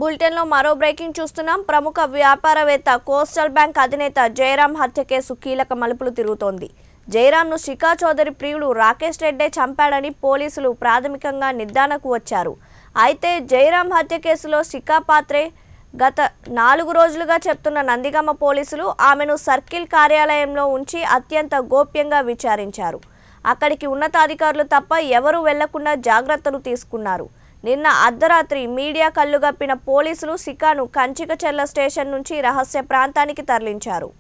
బులెటిన్లో మరో బ్రేకింగ్ చూస్తున్నాం. ప్రముఖ వ్యాపారవేత్త కోస్టల్ బ్యాంక్ అధినేత జయరాం హత్య కేసు కీలక మలుపులు తిరుగుతోంది. జయరాంను శిఖా చౌదరి ప్రియుడు రాకేష్ రెడ్డే చంపాడని పోలీసులు ప్రాథమికంగా నిర్ధారణకు వచ్చారు. అయితే జయరాం హత్య కేసులో శిఖా పాత్రే గత 4 రోజులుగా చెప్తున్న నందిగామ పోలీసులు ఆమెను సర్కిల్ కార్యాలయంలో ఉంచి అత్యంత గోప్యంగా విచారించారు. అక్కడికి ఉన్నతాధికారులు తప్ప ఎవరూ వెళ్లకుండా జాగ్రత్తలు తీసుకున్నారు. నిన్న అర్ధరాత్రి మీడియా కళ్ళుగప్పిన పోలీసులు శిఖాను కంచికచెర్ల స్టేషన్ నుంచి రహస్య ప్రాంతానికి తరలించారు.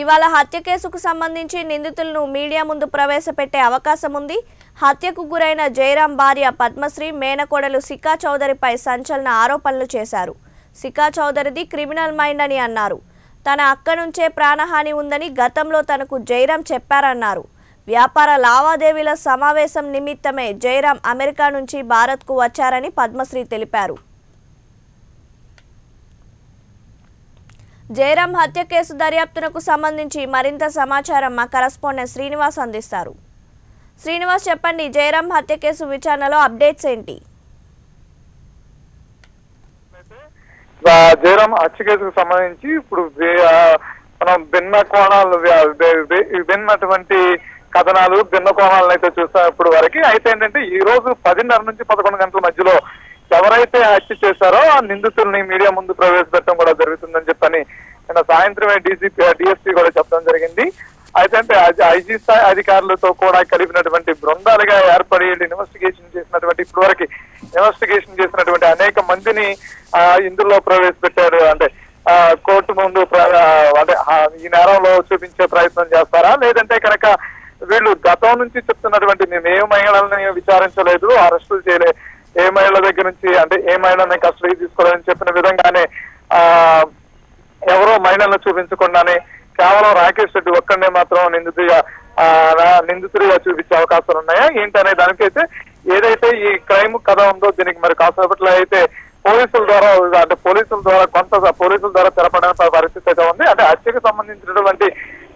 ఇవాళ హత్య కేసుకు సంబంధించి నిందితులను మీడియా ముందు ప్రవేశపెట్టే అవకాశం ఉంది. హత్యకు గురైన జయరాం భార్య పద్మశ్రీ మేనకోడలు శిఖా చౌదరిపై సంచలన ఆరోపణలు చేశారు. శిఖా చౌదరిది క్రిమినల్ మైండ్ అని అన్నారు. తన అక్క నుంచే ప్రాణహాని ఉందని గతంలో తనకు జయరాం చెప్పారన్నారు. వ్యాపార లావాదేవీల సమావేశం నిమిత్తమే జయరాం అమెరికా నుంచి భారత్కు వచ్చారని పద్మశ్రీ తెలిపారు. జయరాం హత్య కేసు దర్యాప్తునకు సంబంధించి మరింత సమాచారం మా కరెస్పాండెంట్ శ్రీనివాస్ అందిస్తారు. శ్రీనివాస్, చెప్పండి, జయరాం హత్య కేసు విచారణలో అప్డేట్స్ ఏంటి? జయరాం హత్య కేసుకు సంబంధించి ఇప్పుడు మనం భిన్న కోణాలు విభిన్నటువంటి కథనాలు భిన్న కోణాలను అయితే చూస్తాం ఇప్పుడు వరకు. అయితే ఏంటంటే ఈ రోజు 10:30 నుంచి 11 గంటల మధ్యలో ఎవరైతే హత్య చేశారో ఆ నిందితుల్ని మీడియా ముందు ప్రవేశపెట్టడం కూడా జరుగుతుందని చెప్పని నిన్న సాయంత్రమే డిఎస్పీ కూడా చెప్పడం జరిగింది. అయితే అంటే ఐజీ స్థాయి అధికారులతో కూడా కలిపినటువంటి బృందాలుగా ఏర్పడి ఇన్వెస్టిగేషన్ చేసినటువంటి ఇప్పటి వరకు ఇన్వెస్టిగేషన్ చేసినటువంటి అనేక మందిని ఇందులో ప్రవేశపెట్టారు. అంటే కోర్టు ముందు అంటే ఈ నేరంలో చూపించే ప్రయత్నం చేస్తారా, లేదంటే కనుక వీళ్ళు గతం నుంచి చెప్తున్నటువంటి మేము ఏ మహిళల్ని విచారించలేదు, అరెస్టులు చేయలేదు, ఏ మహిళల దగ్గర నుంచి అంటే ఏ మహిళల్ని కస్టడీ తీసుకోవాలని చెప్పిన విధంగానే ఎవరో మహిళలను చూపించకుండానే కేవలం రాకేష్ రెడ్డి ఒక్కడనే మాత్రం నిందితుడిగా చూపించే అవకాశాలు ఉన్నాయా ఏంటనే దానికైతే ఏదైతే ఈ క్రైమ్ కథ ఉందో దీనికి మరి కాసేపట్లో అయితే పోలీసుల ద్వారా తెరపడిన పరిస్థితి అయితే ఉంది. అంటే హత్యకు సంబంధించినటువంటి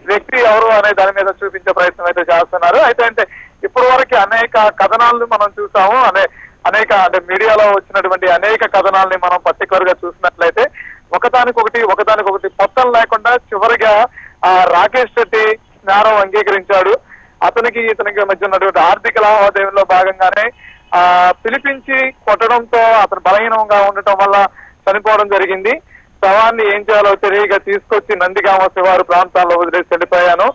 వ్యక్తి ఎవరు అనే దాని మీద చూపించే ప్రయత్నం అయితే చేస్తున్నారు. అయితే అంటే ఇప్పటి వరకు అనేక కథనాలను మనం చూసాము. అనేక అంటే మీడియాలో వచ్చినటువంటి అనేక కథనాలని మనం పర్టికులర్ గా చూసినట్లయితే ఒకదానికొకటి పొత్తం లేకుండా చివరిగా రాకేష్ రెడ్డి నేరం అంగీకరించాడు. ఇతనికి మధ్య ఉన్నటువంటి ఆర్థిక లావాదేవీల్లో భాగంగానే పిలిపించి కొట్టడంతో అతను బలహీనంగా ఉండటం వల్ల చనిపోవడం జరిగింది. శవాన్ని ఏం చేయాలో తెలియక తీసుకొచ్చి నందిగామ శివారు ప్రాంతాల్లో వదిలేసి వెళ్ళిపోయాను.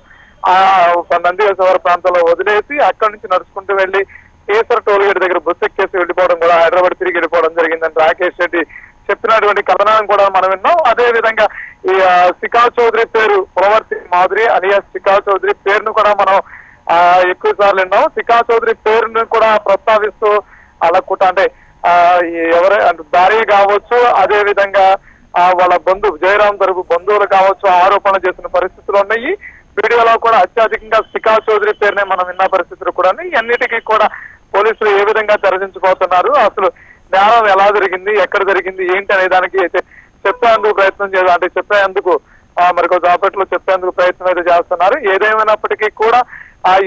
నందిగామ శివారు ప్రాంతాల్లో వదిలేసి అక్కడి నుంచి నడుచుకుంటూ వెళ్లి కేసర్ టోల్గేట్ దగ్గర బస్సు ఎక్కేసి వెళ్ళిపోవడం కూడా హైదరాబాద్ తిరిగి వెళ్ళిపోవడం జరిగిందని రాకేష్ రెడ్డి చెప్పినటువంటి కథనాన్ని కూడా మనం విన్నాం. అదే విధంగా ఈ శిఖా చౌదరి పేరు పులవర్తి మాధురి అలియాస్ శిఖా చౌదరి పేరును కూడా మనం ఎక్కువ సార్లు విన్నాం. శిఖా చౌదరి పేరును కూడా ప్రస్తావిస్తూ అలా అంటే ఎవరై భార్య కావచ్చు, అదే విధంగా వాళ్ళ జయరాం తరపు బంధువులు కావచ్చు ఆరోపణలు చేసిన పరిస్థితులు ఉన్నాయి. వీడియోలో కూడా అత్యధికంగా శిఖా చౌదరి పేరునే మనం విన్న పరిస్థితులు కూడా ఉన్నాయి. అన్నిటికీ కూడా పోలీసులు ఏ విధంగా తెరదించుకోతున్నారు, అసలు నేరం ఎలా జరిగింది, ఎక్కడ జరిగింది, ఏంటి అనే దానికి అయితే చెప్పేందుకు ప్రయత్నం చేయాలి. అంటే చెప్పేందుకు మరికొద్దిసేపట్లో చెప్పేందుకు ప్రయత్నం అయితే చేస్తున్నారు. ఏదేమైనప్పటికీ కూడా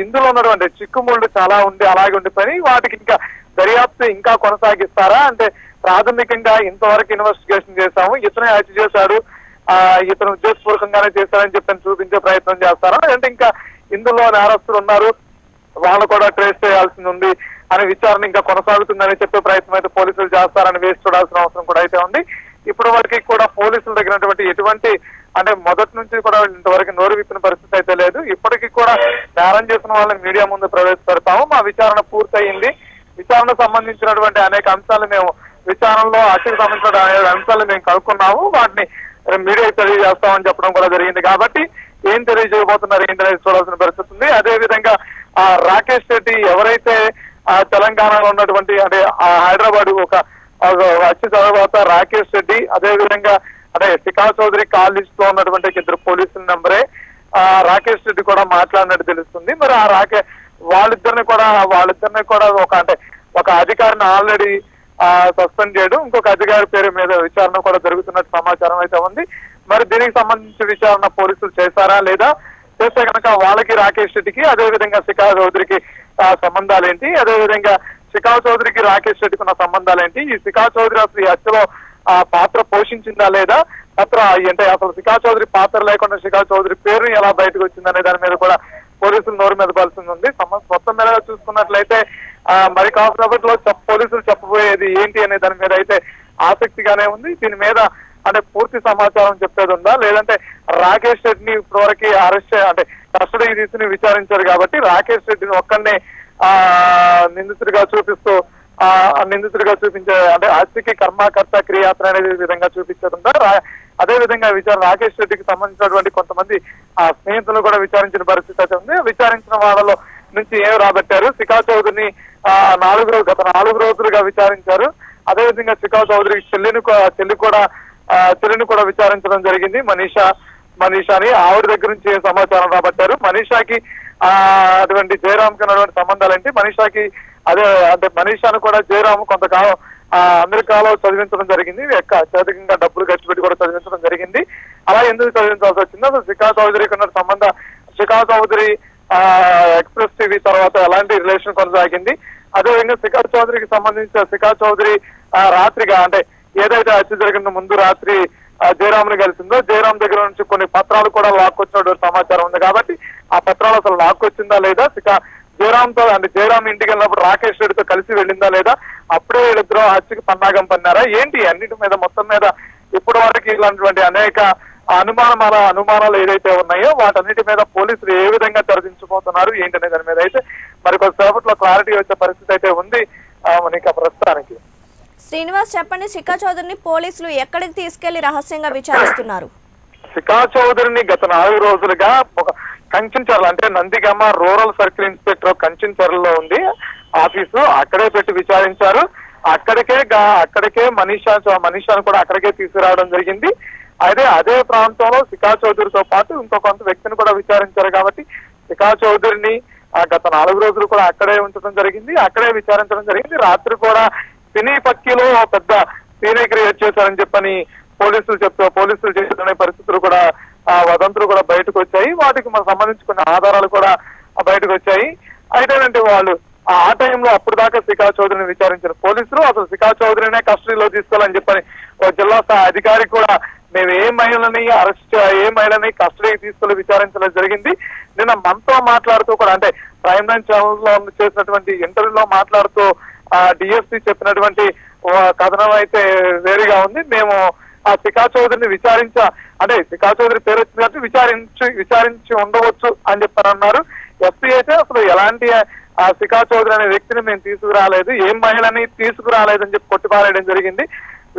ఇందులో ఉన్నటువంటి చిక్కుముళ్ళు చాలా అలాగే ఉండిపోయి వాటికి ఇంకా దర్యాప్తు ఇంకా కొనసాగిస్తారా, అంటే ప్రాథమికంగా ఇంతవరకు ఇన్వెస్టిగేషన్ చేశాము, ఇతనే హత్య చేశాడు, ఇతను ఉద్దేశపూర్వకంగానే చేశారని చెప్పని చూపించే ప్రయత్నం చేస్తారా, అంటే ఇంకా ఇందులో నేరస్తులు ఉన్నారు వాళ్ళు కూడా ట్రేస్ చేయాల్సి ఉంది అనే విచారణ ఇంకా కొనసాగుతుందని చెప్పే ప్రయత్నం అయితే పోలీసులు చేస్తారని వేసి చూడాల్సిన అవసరం కూడా అయితే ఉంది. ఇప్పటి వరకు కూడా పోలీసుల దగ్గర ఎటువంటి అంటే మొదటి నుంచి కూడా ఇంతవరకు నోరు విప్పిన పరిస్థితి అయితే లేదు. ఇప్పటికీ కూడా నేరం చేసిన వాళ్ళని మీడియా ముందు ప్రవేశపెడతాము. మా విచారణ పూర్తయింది, విచారణకు సంబంధించినటువంటి అనేక అంశాలు మేము విచారణలో హత్యకు సంబంధించిన అంశాలు మేము కనుక్కున్నాము, వాటిని మీడియా తెలియజేస్తామని చెప్పడం కూడా జరిగింది. కాబట్టి ఏం తెలియజేయబోతున్నారు ఏంటనేది చూడాల్సిన పరిస్థితి ఉంది. అదే విధంగా రాకేష్ రెడ్డి ఎవరైతే తెలంగాణలో ఉన్నటువంటి అంటే హైదరాబాద్ ఒక హత్య తర్వాత రాకేష్ రెడ్డి అదే విధంగా అంటే శిఖా చౌదరి కాల్ లిస్ట్ లో ఉన్నటువంటి 2 పోలీసుల నెంబరే రాకేష్ రెడ్డి కూడా మాట్లాడినట్టు తెలుస్తుంది. మరి వాళ్ళిద్దరిని కూడా ఒక అధికారిని ఆల్రెడీ సస్పెండ్ చేయడం, ఇంకొక అధికారి పేరు మీద విచారణ కూడా జరుగుతున్నట్టు సమాచారం అయితే ఉంది. మరి దీనికి సంబంధించి విచారణ పోలీసులు చేశారా లేదా, చేస్తే కనుక వాళ్ళకి రాకేష్ రెడ్డికి అదే విధంగా శిఖా చౌదరికి సంబంధాలు ఏంటి, అదే విధంగా శిఖా చౌదరికి రాకేష్ రెడ్డికి ఉన్న సంబంధాలు ఏంటి, ఈ శిఖా చౌదరి అసలు ఈ హత్యలో పాత్ర పోషించిందా లేదా, అంటే అసలు శిఖా చౌదరి పాత్ర లేకుండా శిఖా చౌదరి పేరు ఎలా బయటకు వచ్చిందనే దాని మీద కూడా పోలీసులు నోరు మెదపాల్సింది ఉంది. మొత్తం మీద చూసుకున్నట్లయితే మరి కాసేపట్లో పోలీసులు చెప్పబోయేది ఏంటి అనే దాని మీద అయితే ఆసక్తిగానే ఉంది. దీని మీద అంటే పూర్తి సమాచారం చెప్పేది ఉందా, లేదంటే రాకేష్ రెడ్డిని ఇప్పటివరకు అరెస్ట్ అంటే కస్టడీకి తీసుకుని విచారించారు కాబట్టి రాకేష్ రెడ్డిని ఒక్కడినే నిందితుడిగా చూపించే అంటే హత్యకి కర్మకర్త క్రియాత్ర అనే విధంగా చూపించకుండా అదే విధంగా రాకేష్ రెడ్డికి సంబంధించినటువంటి కొంతమంది స్నేహితులు కూడా విచారించిన పరిస్థితి అయితే ఉంది. విచారించిన వాళ్ళలో నుంచి ఏం రాబట్టారు, శిఖా చౌదరిని గత 4 రోజులుగా విచారించారు. అదేవిధంగా శిఖా చౌదరి చెల్లిని కూడా విచారించడం జరిగింది. మనీషాని ఆవిడ దగ్గర నుంచి ఏ సమాచారం రాబట్టారు, మనీషాకి అటువంటి జయరామ్కి ఉన్నటువంటి సంబంధాలు ఏంటి, మనీషాకి అంటే మనీషాను కూడా జయరామ్ కొంతకాలం అమెరికాలో చదివించడం జరిగింది, అత్యధికంగా డబ్బులు ఖర్చు పెట్టి కూడా చదివించడం జరిగింది. అలా ఎందుకు చదివించాల్సి వచ్చిందో అసలు శిఖా చౌదరికి ఉన్న శిఖా చౌదరి ఎక్స్ప్రెస్ టీవీ తర్వాత ఎలాంటి రిలేషన్ కొనసాగింది, అదేవిధంగా శిఖా చౌదరికి సంబంధించిన శిఖా చౌదరి రాత్రిగా అంటే ఏదైతే హత్య జరిగిన ముందు రాత్రి జయరామ్ ని కలిసిందో జయరామ్ దగ్గర నుంచి కొన్ని పత్రాలు కూడా లాక్కొచ్చినటువంటి సమాచారం ఉంది. కాబట్టి ఆ పత్రాలు అసలు లాక్కొచ్చిందా లేదా, జయరామ్తో అంటే జయరామ్ ఇంటికి వెళ్ళినప్పుడు రాకేష్ రెడ్డితో కలిసి వెళ్ళిందా లేదా, అప్పుడే వీళ్ళిద్దరూ హత్యకి పన్నాగం పన్నారా ఏంటి, అన్నిటి మీద మొత్తం మీద ఇప్పటి వరకు ఇలాంటి అనేక అనుమానాలు ఏదైతే ఉన్నాయో వాటన్నిటి మీద పోలీసులు ఏ విధంగా తెరదించిపోతున్నారు ఏంటనే దాని మీద అయితే మరి కొద్దిసేపట్లో క్లారిటీ వచ్చే పరిస్థితి అయితే ఉంది మనకి ప్రస్తుతానికి. శ్రీనివాస్ చెప్పండి, శిఖా చౌదరిని పోలీసులు ఎక్కడికి తీసుకెళ్లి రహస్యంగా విచారిస్తున్నారు? శిఖా చౌదరిని గత 4 రోజులుగా ఒక కంచెంచర్ల అంటే నందిగామ రూరల్ సర్కిల్ ఇన్స్పెక్టర్ కంచెంచర్లలో ఉంది ఆఫీసు, అక్కడే పెట్టి విచారించారు. అక్కడికే మనీషాను కూడా అక్కడికే తీసుకురావడం జరిగింది. అయితే అదే ప్రాంతంలో శిఖా చౌదరితో పాటు ఇంకో కొంత వ్యక్తిని కూడా విచారించారు. కాబట్టి శిఖా చౌదరిని గత 4 రోజులు కూడా అక్కడే ఉంచడం జరిగింది, అక్కడే విచారించడం జరిగింది. రాత్రి కూడా సినీ పక్కీలో పెద్ద సీనే క్రియేట్ చేశారని చెప్పని పోలీసులు చేస్తున్న పరిస్థితులు కూడా వదంతులు కూడా బయటకు వచ్చాయి. వాటికి సంబంధించి కొన్ని ఆధారాలు కూడా బయటకు వచ్చాయి. అయితేనంటే వాళ్ళు ఆ టైంలో అప్పుడు దాకా శిఖా చౌదరిని విచారించిన పోలీసులు అసలు శిఖా చౌదరినే కస్టడీలో తీసుకోవాలని చెప్పని జిల్లా స్థాయి అధికారి కూడా మేము ఏ మహిళని కస్టడీకి తీసుకెళ్లి విచారించడం జరిగింది. నిన్న మనతో మాట్లాడుతూ కూడా అంటే ప్రైమ్ లైన్ ఛానల్ లో చేసినటువంటి ఇంటర్వ్యూలో మాట్లాడుతూ డిఎస్పీ చెప్పినటువంటి కథనం అయితే వేరుగా ఉంది. మేము ఆ శిఖా చౌదరిని అంటే శిఖా చౌదరి పేరు వచ్చినట్టు విచారించి ఉండవచ్చు అని చెప్పారన్నారు. ఎస్పీ అయితే అసలు ఎలాంటి ఆ శిఖా చౌదరి అనే వ్యక్తిని మేము తీసుకురాలేదు, ఏం మహిళని తీసుకురాలేదని చెప్పి కొట్టిపారేయడం జరిగింది.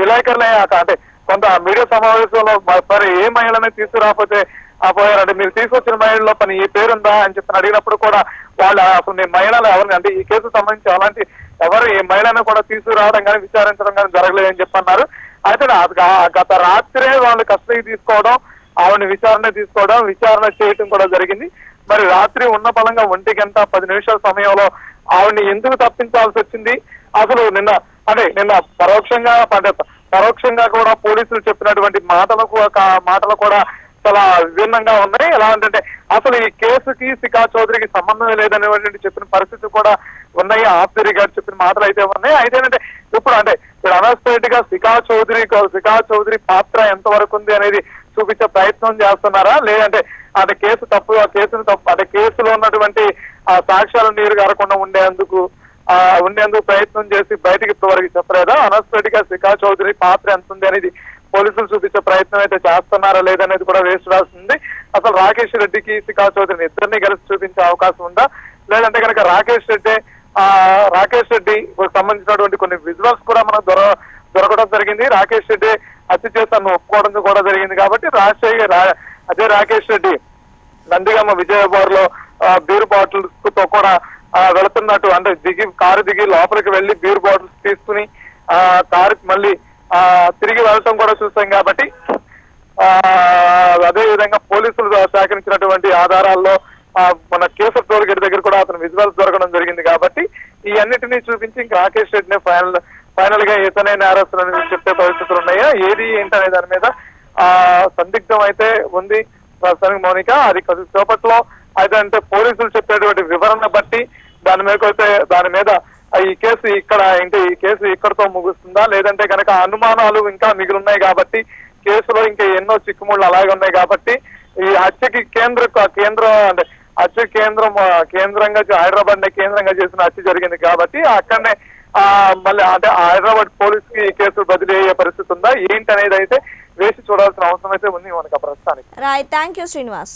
విలేకరులే అంటే కొంత మీడియా సమావేశంలో మరి ఏ మహిళని తీసుకురాకపోతే పోయారంటే మీరు తీసుకొచ్చిన మహిళల్లో పని ఈ పేరుందా అని చెప్పి అడిగినప్పుడు కూడా వాళ్ళు అసలు నేను మహిళలు ఎవరిని అంటే ఈ కేసు సంబంధించి అలాంటి ఎవరు ఏ మహిళను కూడా తీసుకురావడం కానీ విచారించడం కానీ జరగలేదని చెప్పన్నారు. అయితే గత రాత్రే వాళ్ళు కస్టడీకి తీసుకోవడం, ఆవిడని విచారణ చేయటం కూడా జరిగింది. మరి రాత్రి ఉన్న బలంగా 1:10 సమయంలో ఆవిడని ఎందుకు తప్పించాల్సి వచ్చింది, అసలు నిన్న పరోక్షంగా కూడా పోలీసులు చెప్పినటువంటి మాటలు కూడా చాలా విభిన్నంగా ఉన్నాయి. ఎలా అంటే అసలు ఈ కేసుకి శిఖా చౌదరికి సంబంధం లేదనేటువంటి చెప్పిన పరిస్థితి కూడా ఉన్నాయి. ఆఫ్సరీ గారు చెప్పిన మాటలు అయితే ఉన్నాయి. అయితే ఇప్పుడు అన్ఎక్స్పెక్టెడ్ గా శిఖా చౌదరి పాత్ర ఎంతవరకు ఉంది అనేది చూపించే ప్రయత్నం చేస్తున్నారా, లేదంటే కేసులో ఉన్నటువంటి సాక్ష్యాలు నీరు గారకుండా ఉండేందుకు ప్రయత్నం చేసి బయటకి ఇప్పటివరకు చెప్పలేదా, అన్ఎక్స్పెక్టెడ్ గా శిఖా చౌదరి పాత్ర ఎంత ఉంది అనేది పోలీసులు చూపించే ప్రయత్నం అయితే చేస్తున్నారా లేదనేది కూడా వేసి రాస్తుంది. అసలు రాకేష్ రెడ్డికి శిఖా చౌదరిని ఇద్దరిని కలిసి చూపించే అవకాశం ఉందా, లేదంటే కనుక రాకేష్ రెడ్డి సంబంధించినటువంటి కొన్ని విజువల్స్ కూడా మనకు దొరకడం జరిగింది. రాకేష్ రెడ్డి హత్య చేస్తాను ఒప్పుకోవడం కూడా జరిగింది. కాబట్టి అదే రాకేష్ రెడ్డి నందిగామ విజయవాడ లో బీర్ బాటిల్స్ తో కూడా వెళుతున్నట్టు అంటే కారు దిగి లోపలికి వెళ్లి బీర్ బాటిల్స్ తీసుకుని కారు మళ్ళీ తిరిగి వెళ్ళటం కూడా చూసాం. కాబట్టి అదే విధంగా పోలీసులు సేకరించినటువంటి ఆధారాల్లో మన కేసర్ టోల్ గేట్ దగ్గర కూడా అతను విజువల్స్ దొరకడం జరిగింది. కాబట్టి ఈ అన్నిటినీ చూపించి ఇంకా రాకేష్ రెడ్డిని ఫైనల్ గా ఇతనే నేరస్తులని చెప్పే పరిస్థితులు ఉన్నాయా, ఏది ఏంటనే దాని మీద సందిగ్ధం అయితే ఉంది ప్రస్తుతానికి మౌనిక. అది కొద్ది సేపట్లో అయితే పోలీసులు చెప్పేటువంటి వివరణ బట్టి దాని మీద ఈ కేసు ఇక్కడతో ముగుస్తుందా, లేదంటే కనుక అనుమానాలు ఇంకా మిగిలిన్నాయి కాబట్టి కేసులో ఇంకా ఎన్నో చిక్కుముళ్ళు అలాగే ఉన్నాయి కాబట్టి ఈ హత్యకి కేంద్రంగా హైదరాబాద్ నే కేంద్రంగా చేసిన హత్య జరిగింది కాబట్టి అక్కడనే మళ్ళీ అంటే హైదరాబాద్ పోలీస్ కి కేసులు బదిలీ అయ్యే పరిస్థితి ఉందా ఏంటి అనేది అయితే వేసి చూడాల్సిన అవసరం అయితే ఉంది మనకు ప్రస్తుతానికి. Right, thank you Srinivas.